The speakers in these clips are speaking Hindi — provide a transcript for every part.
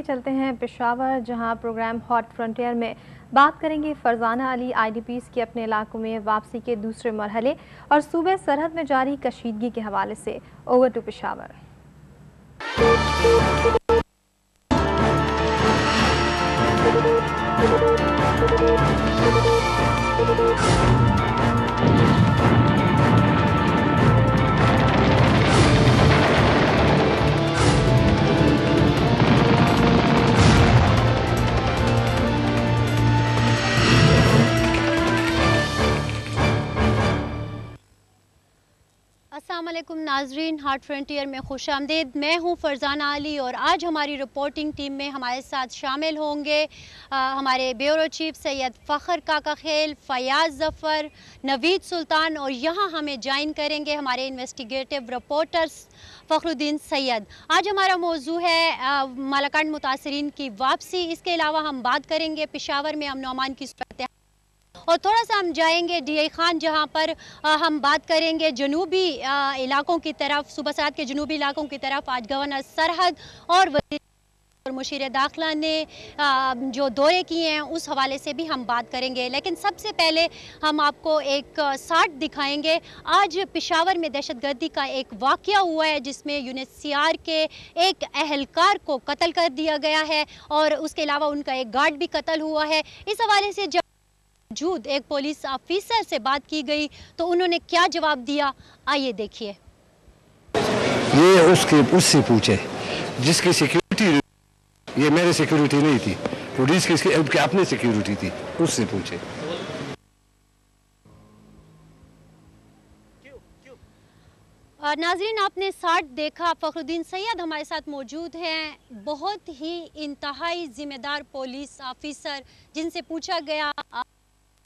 चलते हैं पेशावर, जहां प्रोग्राम हॉट फ्रंटियर में बात करेंगे फरजाना अली आईडीपीज़ की अपने इलाकों में वापसी के दूसरे मरहले और सूबे सरहद में जारी कशीदगी के हवाले से। Over to Peshawar. अस्सलामुअलैकुम नाजरीन, हॉट फ्रंटियर में खुश आमदीद। मैं हूँ फरजाना अली और आज हमारी रिपोर्टिंग टीम में हमारे साथ शामिल होंगे हमारे ब्यूरो चीफ सैयद फ़खर काका खेल, फयाज़ ज़फ़र, नवीद सुल्तान और यहाँ हमें ज्वाइन करेंगे हमारे इन्वेस्टिगेटिव रिपोर्टर्स फ़खरुद्दीन सैयद। आज हमारा मौजू है मालाकांड मुतासरीन की वापसी। इसके अलावा हम बात करेंगे पेशावर में अमन अमान की सूरत और थोड़ा सा हम जाएंगे डीआई खान, जहां पर हम बात करेंगे जनूबी इलाकों की तरफ, सूबा सरहद के जनूबी इलाकों की तरफ। आज गवर्नर सरहद और मुशीर दाखिला ने जो दौरे किए हैं उस हवाले से भी हम बात करेंगे। लेकिन सबसे पहले हम आपको एक शाट दिखाएंगे। आज पेशावर में दहशतगर्दी का एक वाक़या हुआ है जिसमें यूएनएचसीआर के एक अहलकार को कत्ल कर दिया गया है और उसके अलावा उनका एक गार्ड भी कत्ल हुआ है। इस हवाले से जब एक पुलिस ऑफिसर से बात की गई तो उन्होंने क्या जवाब दिया, आइए देखिए। ये उससे पूछे जिसकी सिक्योरिटी, ये मेरी सिक्योरिटी नहीं थी, पुलिस की इसकी अपनी सिक्योरिटी थी, उससे पूछे। नाज़रीन, आपने शाट देखा। फ़खरुद्दीन सैयद हमारे साथ मौजूद हैं, बहुत ही इंतहाई जिम्मेदार पुलिस ऑफिसर, जिनसे पूछा गया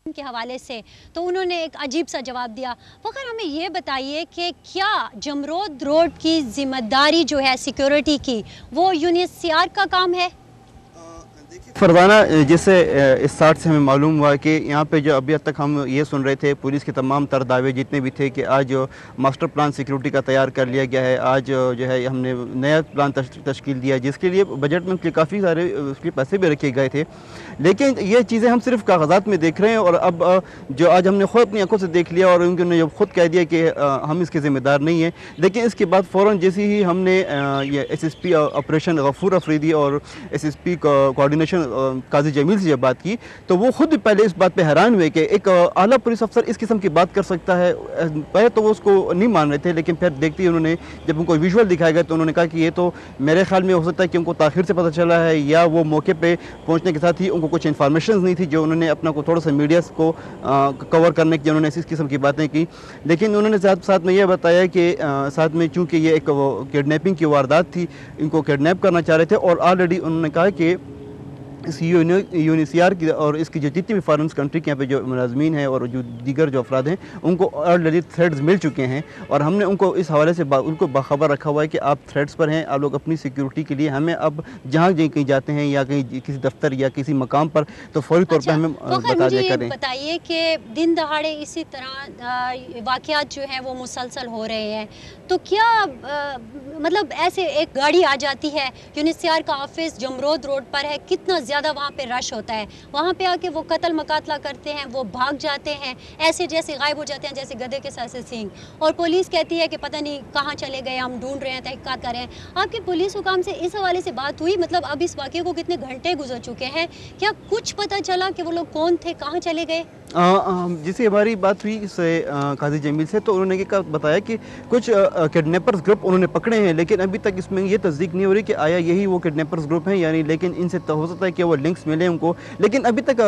के हवाले से तो उन्होंने एक अजीब सा जवाब दिया। फ़खर, हमें ये बताइए कि क्या जमरोद रोड की जिम्मेदारी जो है सिक्योरिटी की वो यूएनएचसीआर का काम है? फरजाना, जिससे इस शाट से हमें मालूम हुआ कि यहाँ पे जो अभी तक हम ये सुन रहे थे, पुलिस के तमाम तर दावे जितने भी थे कि आज मास्टर प्लान सिक्योरिटी का तैयार कर लिया गया है, आज जो है हमने नया प्लान तश्कील दिया जिसके लिए बजट में काफ़ी सारे उसके पैसे भी रखे गए थे। लेकिन ये चीज़ें हम सिर्फ कागजात में देख रहे हैं और अब जो आज हमने खुद अपनी आंखों से देख लिया और उन्होंने जब खुद कह दिया कि हम इसके ज़िम्मेदार नहीं हैं। लेकिन इसके बाद फ़ौरन जैसे ही हमने ये SSP ऑपरेशन गफूर अफरीदी और SSP कोऑर्डिनेशन काजी जमील से जब बात की तो वो खुद पहले इस बात पे हैरान हुए कि एक आला पुलिस अफसर इस किस्म की बात कर सकता है। पहले तो वो उसको नहीं मान रहे थे, लेकिन फिर देखते ही उन्होंने जब उनको विजुअल दिखाया गया तो उन्होंने कहा कि ये तो मेरे ख्याल में हो सकता है कि उनको ताखिर से पता चला है या वो मौके पे पहुंचने के साथ ही उनको कुछ इन्फॉर्मेशन नहीं थी जो उन्होंने अपना को थोड़ा सा मीडिया को कवर करने की उन्होंने इस किस्म की बातें की। लेकिन उन्होंने साथ में यह बताया कि साथ में चूँकि ये एक किडनैपिंग की वारदात थी, इनको किडनैप करना चाह रहे थे और ऑलरेडी उन्होंने कहा कि इस यूएनएचसीआर की और इसकी जो जितनी भी फॉरेन कंट्री के यहाँ पे जो मुलाजमीन हैं और जो दीगर जो अफराद हैं उनको ऑलरेडी थ्रेड्स मिल चुके हैं और हमने उनको इस हवाले से उनको बाखबर रखा हुआ है कि आप थ्रेड्स पर हैं, आप लोग अपनी सिक्योरिटी के लिए हमें अब जहाँ कहीं जाते हैं या कहीं किसी दफ्तर या किसी मकाम पर तो फौरी तौर पर हमें बता दिया करें। बताइए कि दिन दहाड़े इसी तरह वाक़यात जो हैं वो मुसलसल हो रहे हैं, तो क्या मतलब ऐसे एक गाड़ी आ जाती है, यूएनएचसीआर का ऑफिस जमरोद रोड पर है, कितना ज़्यादा वहाँ पे रश होता है, वहाँ पे आके वो कत्ल मकातला करते हैं, वो भाग जाते हैं, ऐसे जैसे गायब हो जाते हैं जैसे गधे के सर से सींग, और पुलिस कहती है कि पता नहीं कहाँ चले गए, हम ढूंढ रहे हैं, तहकीकात कर रहे हैं। आपके पुलिस हुकाम से इस हवाले से बात हुई? मतलब अब इस वाक़े को कितने घंटे गुजर चुके हैं, क्या कुछ पता चला कि वो लोग कौन थे, कहाँ चले गए? जिससे हमारी बात हुई इससे काजी जमील से तो उन्होंने क्या बताया कि कुछ किडनैपर्स ग्रुप उन्होंने पकड़े हैं, लेकिन अभी तक इसमें ये तस्दीक नहीं हो रही कि आया यही वो किडनैपर्स ग्रुप हैं यानी, लेकिन इनसे तो हो सकता है कि वो लिंक्स मिले उनको। लेकिन अभी तक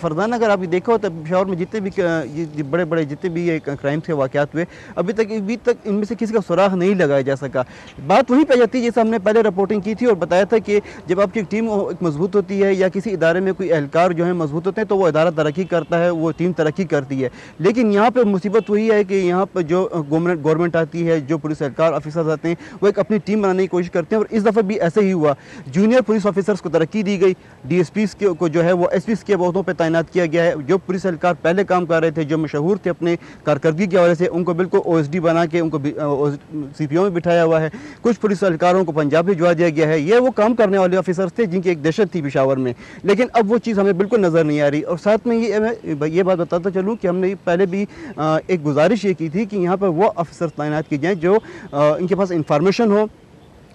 फरजाना, अगर आप देखा हो तो पेशावर में जितने भी बड़े बड़े जितने भी ये क्राइम्स के वाक़यात हुए अभी तक इनमें से किसी का सुराग नहीं लगाया जा सका। बात वहीं पर जाती है जैसे हमने पहले रिपोर्टिंग की थी और बताया था कि जब आपकी टीम एक मजबूत होती है या किसी इदारे में कोई एहलकार जो है मजबूत होते हैं तो वो इदारा तरक्की करता है, वो टीम तरक्की करती है। लेकिन यहाँ पे मुसीबत वही है कि यहाँ पर जो गवर्नमेंट आती है, जो पुलिस एहलकार ऑफिसर्स आते हैं वो एक अपनी टीम बनाने की कोशिश करते हैं और इस दफ़ा भी ऐसे ही हुआ। जूनियर पुलिस ऑफिसर्स को तरक्की दी गई DSPs को जो है वो SPs के पदों पर तैनात किया गया है। जो पुलिस एहलकार पहले काम कर रहे थे, जो मशहूर थे अपने कारकर्दगी के हवाले से, उनको बिल्कुल OSD बना के उनको CPO में बिठाया हुआ है। कुछ पुलिस एहलकारों को पंजाब भिजवा दिया गया है। ये वो काम करने वाले ऑफिसर्स थे जिनकी एक दहशत थी पेशावर में, लेकिन अब वो चीज़ हमें बिल्कुल नज़र नहीं आ रही। और साथ में ये बात बताता चलूँ कि हमने पहले भी एक गुजारिश ये की थी कि यहाँ पर वो ऑफिसर्स तैनात किए जाएँ जो इनके पास इंफॉर्मेशन हो।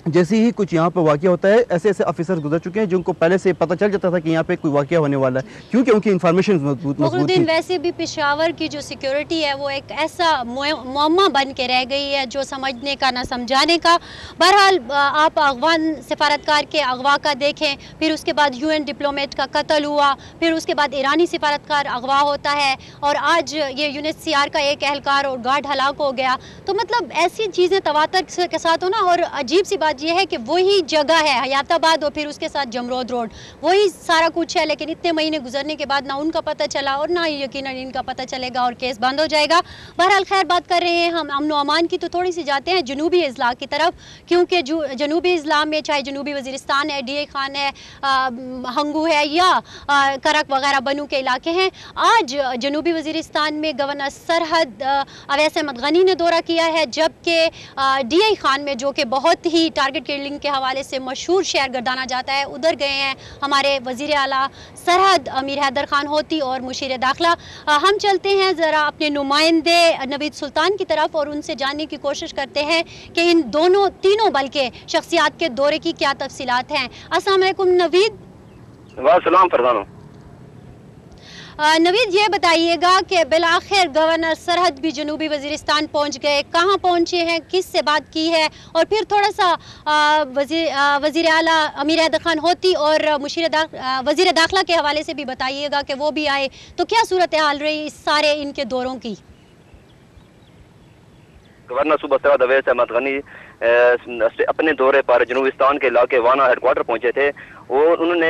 जैसे ही कुछ यहाँ पर वाक़या होता है, ऐसे ऐसे ऑफिसर गुजर चुके हैं जिनको पहले से पता चल जाता था कि यहाँ पे कोई वाक़या होने वाला है, क्योंकि उनकी इन्फॉर्मेशन मजबूत थी। वैसे भी पेशावर की जो सिक्योरिटी है वो एक ऐसा मुअम्मा बन के रह गई है जो समझने का ना समझाने का। बहरहाल आप अफगान सिफारतकार के अगवा का देखें, फिर उसके बाद UN डिप्लोमेट का कत्ल हुआ, फिर उसके बाद ईरानी सिफारतकार अगवा होता है, और आज ये UNHCR का एक एहलकार और गार्ड हलाक हो गया। तो मतलब ऐसी चीज़ें तवातर के साथ हो ना। और अजीब सी बात यह है कि वही जगह है हयाताबाद और फिर उसके साथ जमरोद रोड, वही सारा कुछ है, लेकिन इतने महीने गुजरने के बाद ना उनका पता चला और ना यकीनन इनका पता चलेगा और केस बंद हो जाएगा। बहरहाल खैर, बात कर रहे हैं हम अमन अमान की, तो थोड़ी सी जाते हैं जनूबी अजला की तरफ, क्योंकि जनूबी अजला में चाहे जनूबी वजीरिस्तान है, DA खान है, हंगू है या करक वगैरह बनू के इलाके हैं, आज जनूबी वजीरिस्तान में गवर्नर सरहद अवैस अहमद गनी ने दौरा किया है, जबकि DI खान में, जो कि बहुत ही टारगेट किलिंग के हवाले से मशहूर शहर गर्दाना जाता है, उधर गए हैं हमारे वज़ीर आला सरहद अमीर हैदर खान होती और मुशीर दाखिला। हम चलते हैं ज़रा अपने नुमाइंदे नवीद सुल्तान की तरफ और उनसे जानने की कोशिश करते हैं कि इन तीनों बल्कि शख्सियात के दौरे की क्या तफसीलात हैं। अस्सलाम वालेकुम नवीद। वालेकुम फरजाना। नवीद, ये बताइएगा कि बिलाखिर गवर्नर सरहद भी जनूबी वजीरिस्तान पहुंच गए, कहाँ पहुंचे हैं, किस से बात की है, और फिर थोड़ा सा वज़ीर आला अमीर हैदर खान होती और वज़ीर दाखिला के हवाले से भी बताइएगा कि वो भी आए, तो क्या सूरत हाल रही इस सारे इनके दौरों की। गवर्नर सूबा सरहद अवैस अहमद गनी अपने दौरे पर जनूबिस्तान के इलाके वाना हेडक्वार्टर पहुंचे थे और उन्होंने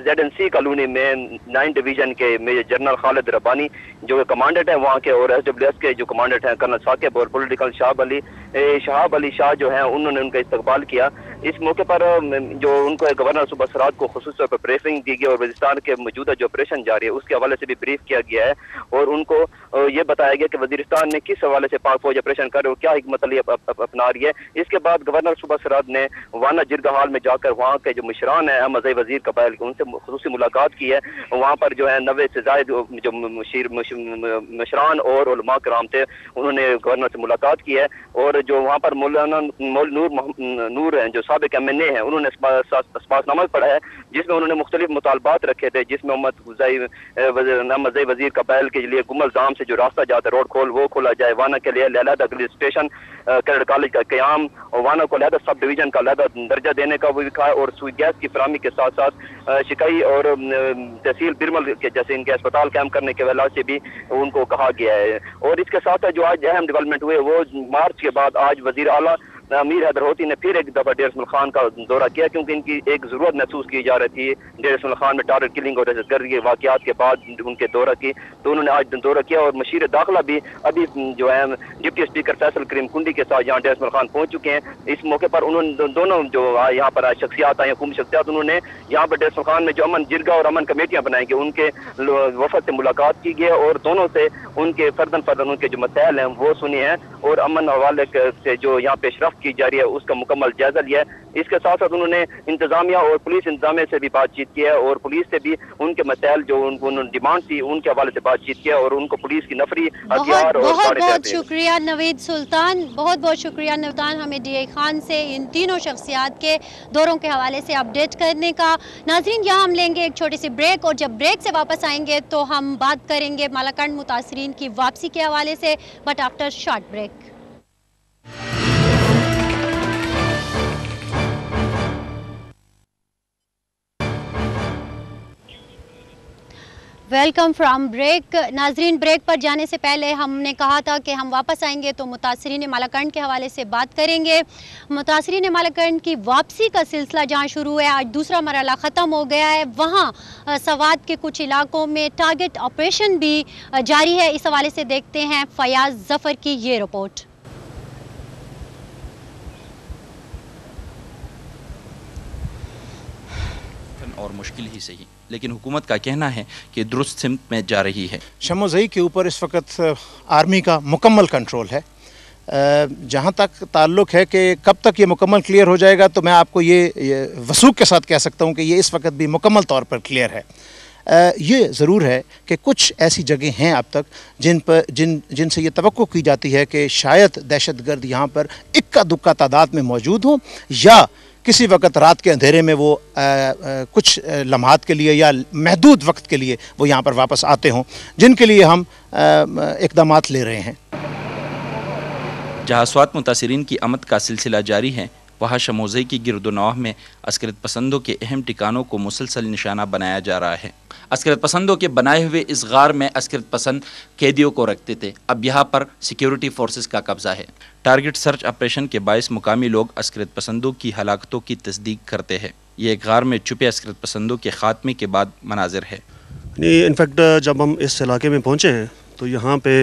ZNC कॉलोनी में 9 डिवीजन के मेजर जनरल खालिद रब्बानी जो कमांडेंट हैं वहाँ के, और SWS के जो कमांडेंट हैं कर्नल साकिब और पॉलिटिकल शहाब अली शाह जो हैं, उन्होंने उनका इस्तकबाल किया। इस मौके पर जो उनको गवर्नर सूबा सरहद को खुसूस तौर पर ब्रीफिंग दी गई और वजीरिस्तान के मौजूदा जो ऑपरेशन जारी है उसके हवाले से भी ब्रीफ किया गया है, और उनको ये बताया गया कि वजीरिस्तान में किस हवाले से पाक फौज ऑपरेशन कर रहे हो, क्या हिकमत अमली अपना रही है। इसके बाद गवर्नर सूबा सरहद ने वाना जिरगा हाल में जाकर वहाँ के जो मुशरान है अहमद वजीर कबाइल के, उनसे खुसूसी मुलाकात की है। वहाँ पर जो है 90 से ज़ायद जो मुशरान और उलमा कराम थे, उन्होंने गवर्नर से मुलाकात की है, और जो वहाँ पर मौलाना नूर हैं जो साबिक MNA हैं, उन्होंने इसबासनामा पढ़ा है जिसमें उन्होंने मुख्तलिफ मुतालबात रखे थे, जिसमें अहमद वजीर कबाइल के लिए गुमल जाम से जो रास्ता जाता है रोड वो खोला जाए, वाना के लिए लहदा स्टेशन कैडेट कॉलेज का क़याम और वाना को लहदा सब डिवीजन का लहदा दर्जा देने का भी लिखा है, और सुई गैस की फराहमी के साथ साथ शिकाई और तहसील बिरमल के जैसे इनके अस्पताल कायम करने के वजह से भी उनको कहा गया है। और इसके साथ जो आज अहम डेवलपमेंट हुए वो मार्च के बाद आज वजीर आला अमीर हैदर होती ने फिर एक दफा डेर इसमाइल खान का दौरा किया, क्योंकि इनकी एक जरूरत महसूस की जा रही थी डेर इसमाइल खान में टारगेट किलिंग और दहशतगर्दी के वाकयात के बाद उनके दौरा की, तो उन्होंने आज दौरा किया। और मुशीर दाखिला भी अभी जो है डिप्टी स्पीकर फैसल करीम कुंडी के साथ यहाँ डेर इसमाइल खान पहुंच चुके हैं। इस मौके पर उन्होंने दोनों जो यहाँ पर शख्सियात आई हुकूमती शख्सियात, उन्होंने यहाँ पर डेर इसमाइल खान में जो अमन जिरगा और अमन कमेटियाँ बनाई गई उनके वफद से मुलाकात की गई और दोनों से उनके फर्दन उनके जो मसाइल हैं वो सुनी है और अमन हवाले से जो यहाँ पेशरफ्त की जा रही है उसका मुकम्मल जायजा लिया है। इसके साथ साथ उन्होंने इंतजामिया और पुलिस इंतजामिया से भी बातचीत की है और पुलिस से भी उनके मसाइल जो उन्होंने डिमांड थी उनके हवाले से बातचीत किया और उनको पुलिस की नफरी हथियार और बहुत शुक्रिया नवीद सुल्तान, बहुत बहुत शुक्रिया नवीद, हमें DI खान से इन तीनों शख्सियात के दौरों के हवाले से अपडेट करने का। नाज़रीन, यहाँ हम लेंगे एक छोटी सी ब्रेक और जब ब्रेक से वापस आएंगे तो हम बात करेंगे मालाकंड मुतासरीन की वापसी के हवाले से, but after short break. Welcome from break. नाजरीन, ब्रेक पर जाने से पहले हमने कहा था कि हम वापस आएंगे तो मुतासरीन मालाकंड के हवाले से बात करेंगे। मुतासरीन मालाकंड की वापसी का सिलसिला जहां शुरू है, आज दूसरा मरहला ख़त्म हो गया है, वहां सवात के कुछ इलाकों में टारगेट ऑपरेशन भी जारी है। इस हवाले से देखते हैं फयाज जफ़र की ये रिपोर्ट। आसान और मुश्किल ही सही, लेकिन हुकूमत का कहना है कि दुरुस्त सिमत में जा रही है। शमोज़ई के ऊपर इस वक्त आर्मी का मुकम्मल कंट्रोल है। जहाँ तक ताल्लुक़ है कि कब तक ये मुकम्मल क्लियर हो जाएगा, तो मैं आपको ये वसूख के साथ कह सकता हूँ कि ये इस वक्त भी मुकम्मल तौर पर क्लियर है। ये ज़रूर है कि कुछ ऐसी जगह हैं अब तक जिनसे ये तवक्को की जाती है कि शायद दहशतगर्द यहाँ पर इक्का दुक्का तादाद में मौजूद हों, या किसी वक्त रात के अंधेरे में वो कुछ लम्हात के लिए या महदूद वक्त के लिए वो यहाँ पर वापस आते हों, जिनके लिए हम इक़दामात ले रहे हैं। जहाँ स्वात मुतासिरीन की आमद का सिलसिला जारी है, वहाँ शमोज़ई की गिरदोनवाह में अस्करत पसंदों के अहम ठिकानों को मुसलसल निशाना बनाया जा रहा है। अस्करत पसंदों के बनाए हुए इस गार में अस्करत पसंद कैदियों को रखते थे, अब यहाँ पर सिक्योरिटी फोर्सेस का कब्जा है। टारगेट सर्च ऑपरेशन के बायस मुकामी लोग अस्करत पसंदों की हलाकतों की तस्दीक करते हैं। ये गार में छुपे अस्करत पसंदों के खात्मे के बाद मनाजिर है। इनफैक्ट जब हम इस इलाके में पहुँचे हैं तो यहाँ पे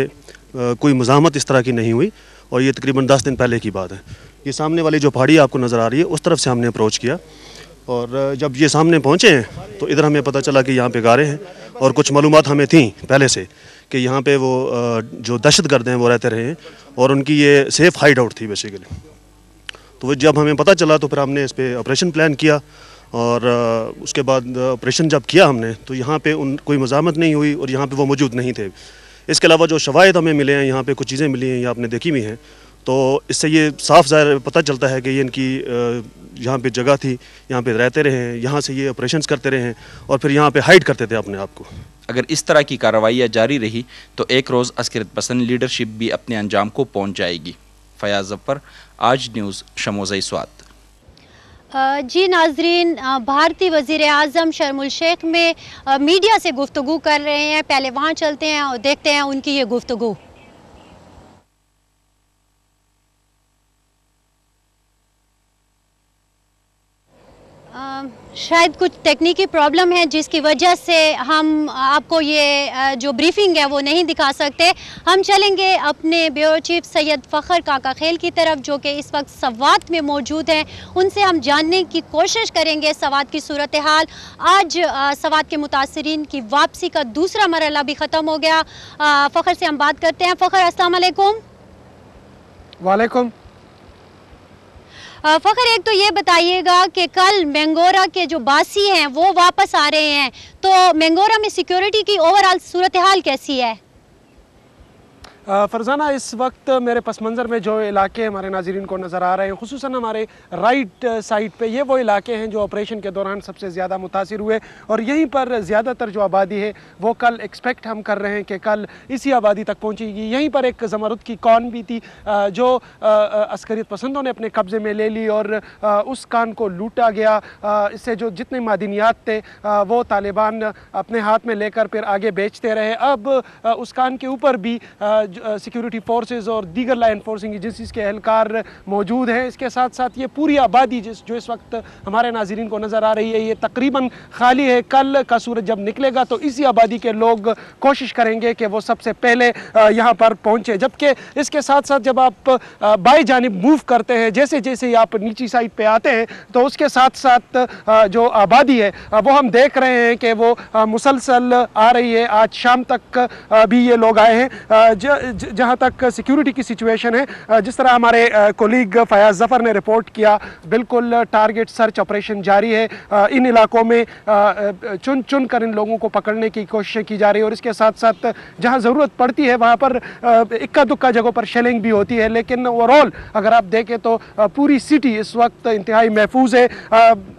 कोई मुज़ाहमत इस तरह की नहीं हुई, और ये तकरीबन 10 दिन पहले की बात है। ये सामने वाली जो पहाड़ी आपको नज़र आ रही है, उस तरफ से हमने अप्रोच किया, और जब ये सामने पहुँचे हैं तो इधर हमें पता चला कि यहाँ पे गारें हैं, और कुछ मालूमात हमें थी पहले से कि यहाँ पे वो जो दहशतगर्द हैं वो रहते रहे हैं, और उनकी ये सेफ़ हाइड आउट थी बेसिकली। तो जब हमें पता चला तो फिर हमने इस पर ऑपरेशन प्लान किया, और उसके बाद ऑपरेशन जब किया हमने तो यहाँ पे कोई मुज़ाहमत नहीं हुई, और यहाँ पे वो मौजूद नहीं थे। इसके अलावा जो शवाहिद हमें मिले हैं, यहाँ पे कुछ चीज़ें मिली हैं, ये आपने देखी भी हैं, तो इससे ये साफ ज़ाहिर पता चलता है कि ये इनकी यहाँ पे जगह थी, यहाँ पे रहते रहे हैं, यहाँ से ये ऑपरेशंस करते रहे हैं, और फिर यहाँ पे हाइड करते थे अपने आप को। अगर इस तरह की कार्रवाइयाँ जारी रही तो एक रोज़ अस्करत पसंद लीडरशिप भी अपने अंजाम को पहुँच जाएगी। फयाज़ ज़फ़र, आज न्यूज़, शमोज़ई स्वात। जी नाजरीन, भारतीय वज़ीर आज़म शर्मुल शेख में मीडिया से गुफ्तगू कर रहे हैं। पहले वहाँ चलते हैं और देखते हैं उनकी ये गुफ्तगू। शायद कुछ टेक्निकी प्रॉब्लम है जिसकी वजह से हम आपको ये जो ब्रीफिंग है वो नहीं दिखा सकते। हम चलेंगे अपने ब्यूरो चीफ सैयद फ़खर काका खेल की तरफ, जो कि इस वक्त सवात में मौजूद हैं। उनसे हम जानने की कोशिश करेंगे सवात की सूरत हाल। आज सवात के मुतासिरीन की वापसी का दूसरा मरहला भी ख़त्म हो गया। फ़खर से हम बात करते हैं। फ़खर, अस्सलाम वालेकुम। वालेकुम। फ़खर, एक तो ये बताइएगा कि कल मैंगोरा के जो बासी हैं वो वापस आ रहे हैं, तो मैंगोरा में सिक्योरिटी की ओवरऑल सूरत हाल कैसी है? फरजाना, इस वक्त मेरे पस मंज़र में जो इलाके हमारे नाज़रीन को नज़र आ रहे हैं, खुसूसन हमारे राइट साइड पे, ये वो इलाके हैं जो ऑपरेशन के दौरान सबसे ज़्यादा मुतासिर हुए, और यहीं पर ज़्यादातर जो आबादी है वो कल एक्सपेक्ट हम कर रहे हैं कि कल इसी आबादी तक पहुँचेगी। यहीं पर एक ज़मरुद की कॉन भी थी जो अस्करियत पसंदों ने अपने कब्ज़े में ले ली, और उस कान को लूटा गया। इससे जो जितने मादनियात थे वो तालिबान अपने हाथ में लेकर फिर आगे बेचते रहे। अब उस कान के ऊपर भी सिक्योरिटी फोर्सेस और दीगर लॉ एनफोर्सिंग एजेंसीज़ के एहलकार मौजूद हैं। इसके साथ साथ ये पूरी आबादी जो इस वक्त हमारे नाज़रीन को नज़र आ रही है, ये तकरीबन खाली है। कल का सूरज जब निकलेगा तो इसी आबादी के लोग कोशिश करेंगे कि वो सबसे पहले यहाँ पर पहुँचे। जबकि इसके साथ साथ जब आप बाई जानिब मूव करते हैं, जैसे जैसे आप नीची साइड पर आते हैं, तो उसके साथ साथ जो आबादी है वो हम देख रहे हैं कि वो मुसलसल आ रही है। आज शाम तक भी ये लोग आए हैं। जहाँ तक सिक्योरिटी की सिचुएशन है, जिस तरह हमारे कोलीग फयाज़ ज़फ़र ने रिपोर्ट किया, बिल्कुल टारगेट सर्च ऑपरेशन जारी है। इन इलाकों में चुन चुन कर इन लोगों को पकड़ने की कोशिश की जा रही है, और इसके साथ साथ जहाँ ज़रूरत पड़ती है वहाँ पर इक्का दुक्का जगहों पर शेलिंग भी होती है। लेकिन ओवरऑल अगर आप देखें तो पूरी सिटी इस वक्त इंतहाई महफूज है।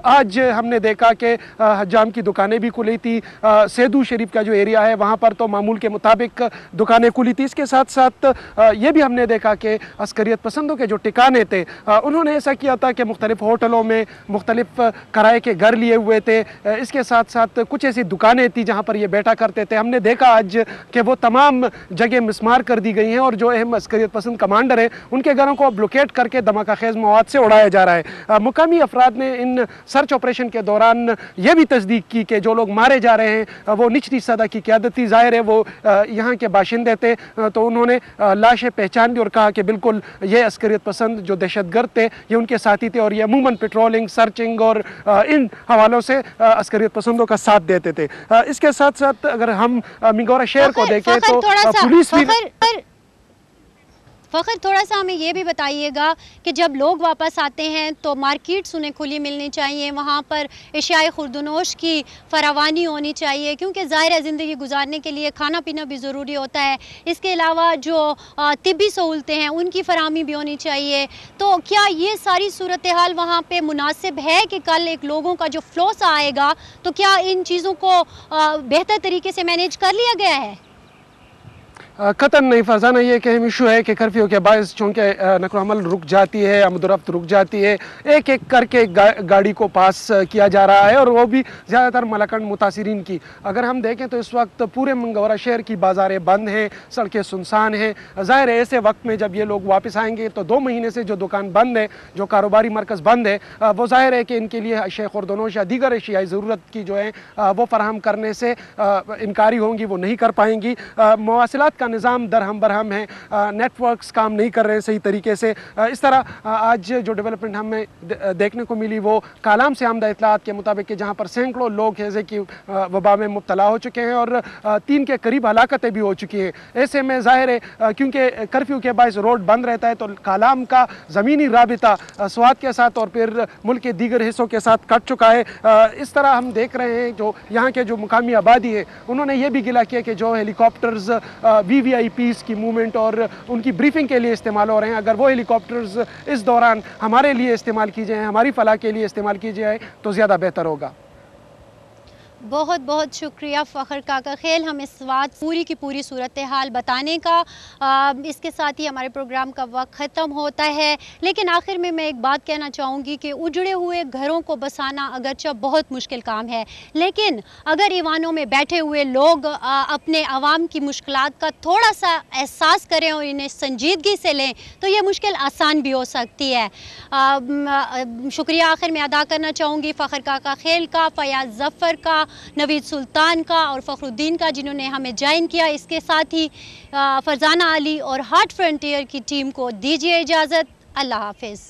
आज हमने देखा कि हजाम की दुकानें भी खुली थी। सेदू शरीफ का जो एरिया है वहाँ पर तो मामूल के मुताबिक दुकानें खुली थी। इसके साथ साथ ये भी हमने देखा कि अस्करियत पसंदों के जो ठिकाने थे उन्होंने ऐसा किया था कि मुख्तलिफ होटलों में मुख्तलिफ किराए के घर लिए हुए थे। इसके साथ साथ कुछ ऐसी दुकानें थी जहाँ पर ये बैठा करते थे। हमने देखा आज कि वो तमाम जगह मिसमार कर दी गई हैं, और जो अहम अस्करियत पसंद कमांडर हैं उनके घरों को ब्लॉकेट करके धमाका खेज मवाद से उड़ाया जा रहा है। मुकामी अफराद ने इन सर्च ऑपरेशन के दौरान ये भी तस्दीक की कि जो लोग मारे जा रहे हैं वो निचली सदा की क़यादत थी। ज़ाहिर है वो यहाँ के बाशिंदे थे, तो उन्होंने लाशें पहचान ली और कहा कि बिल्कुल ये अस्करियत पसंद जो दहशतगर्द थे ये उनके साथी थे और ये अमूमन पेट्रोलिंग, सर्चिंग और इन हवालों से अस्करियत पसंदों का साथ देते थे। इसके साथ साथ अगर हम मिंगोरा शहर को देखें तो पुलिस भी फ़खर थोड़ा सा हमें ये भी बताइएगा कि जब लोग वापस आते हैं तो मार्केट्स उन्हें खुली मिलनी चाहिए, वहाँ पर अशियाए खुर्दनोश की फरावानी होनी चाहिए, क्योंकि ज़ाहिर है ज़िंदगी गुजारने के लिए खाना पीना भी ज़रूरी होता है। इसके अलावा जो तिब्बी सहूलतें हैं उनकी फराहमी भी होनी चाहिए। तो क्या ये सारी सूरत हाल वहाँ पर मुनासिब है कि कल एक लोगों का जो फ्लो सा आएगा तो क्या इन चीज़ों को बेहतर तरीके से मैनेज कर लिया गया है? कतन नहीं फरजाना, ये एक अहम इशू है कि कर्फ्यू के बायस चूँकि नक़ल अमल रुक जाती है, आमदोरफ्त रुक जाती है, एक एक करके गाड़ी को पास किया जा रहा है और वो भी ज़्यादातर मलकंड मुतासिरीन की। अगर हम देखें तो इस वक्त पूरे मंगोरा शहर की बाज़ारें बंद हैं, सड़कें सुनसान हैं। ज़ाहिर है ऐसे वक्त में जब ये लोग वापस आएंगे तो 2 महीने से जो दुकान बंद है, जो कारोबारी मरकज़ बंद है, वो ज़ाहिर है कि इनके लिए अशिया खुर्दनोश या दीगर अशियाई ज़रूरत की जो है वो फराहम करने से इनकारी होंगी, वो नहीं कर पाएंगी। मवासिलात का निज़ाम दरहम बरहम है, नेटवर्क्स काम नहीं कर रहे हैं सही तरीके से। इस तरह आज जो डेवलपमेंट हमें देखने को मिली वो कालाम से आमदा इतलात के मुताबिक कि जहाँ पर सैकड़ों लोग हैज़े की वबा में मुब्तला हो चुके हैं और 3 के करीब हलाकतें भी हो चुकी हैं। ऐसे में ज़ाहिर है क्योंकि कर्फ्यू के बायस रोड बंद रहता है तो कालाम का ज़मीनी राबिता स्वात के साथ और फिर मुल्क के दीगर हिस्सों के साथ कट चुका है। इस तरह हम देख रहे हैं जो यहाँ के जो मुकामी आबादी है उन्होंने ये भी गिला किया कि जो हेलीकॉप्टर्स VVIPs की मूवमेंट और उनकी ब्रीफिंग के लिए इस्तेमाल हो रहे हैं, अगर वो हेलीकॉप्टर्स इस दौरान हमारे लिए इस्तेमाल की जाए, हमारी फलाह के लिए इस्तेमाल की जाए तो ज़्यादा बेहतर होगा। बहुत बहुत शुक्रिया फ़खर काका खेल हम इस बात पूरी की पूरी सूरत हाल बताने का। इसके साथ ही हमारे प्रोग्राम का वक्त ख़त्म होता है, लेकिन आखिर में मैं एक बात कहना चाहूँगी कि उजड़े हुए घरों को बसाना अगरचे बहुत मुश्किल काम है, लेकिन अगर ईवानों में बैठे हुए लोग अपने आवाम की मुश्किलात का थोड़ा सा एहसास करें और इन्हें संजीदगी से लें तो ये मुश्किल आसान भी हो सकती है। शुक्रिया आखिर में अदा करना चाहूँगी फ़खर काका खेल का, फ़याज़ ज़फ़र का, नवीद सुल्तान का और फ़खरुद्दीन का जिन्होंने हमें ज्वाइन किया। इसके साथ ही फरजाना अली और हार्ट फ्रंटियर की टीम को दीजिए इजाज़त। अल्लाह हाफ़िज़।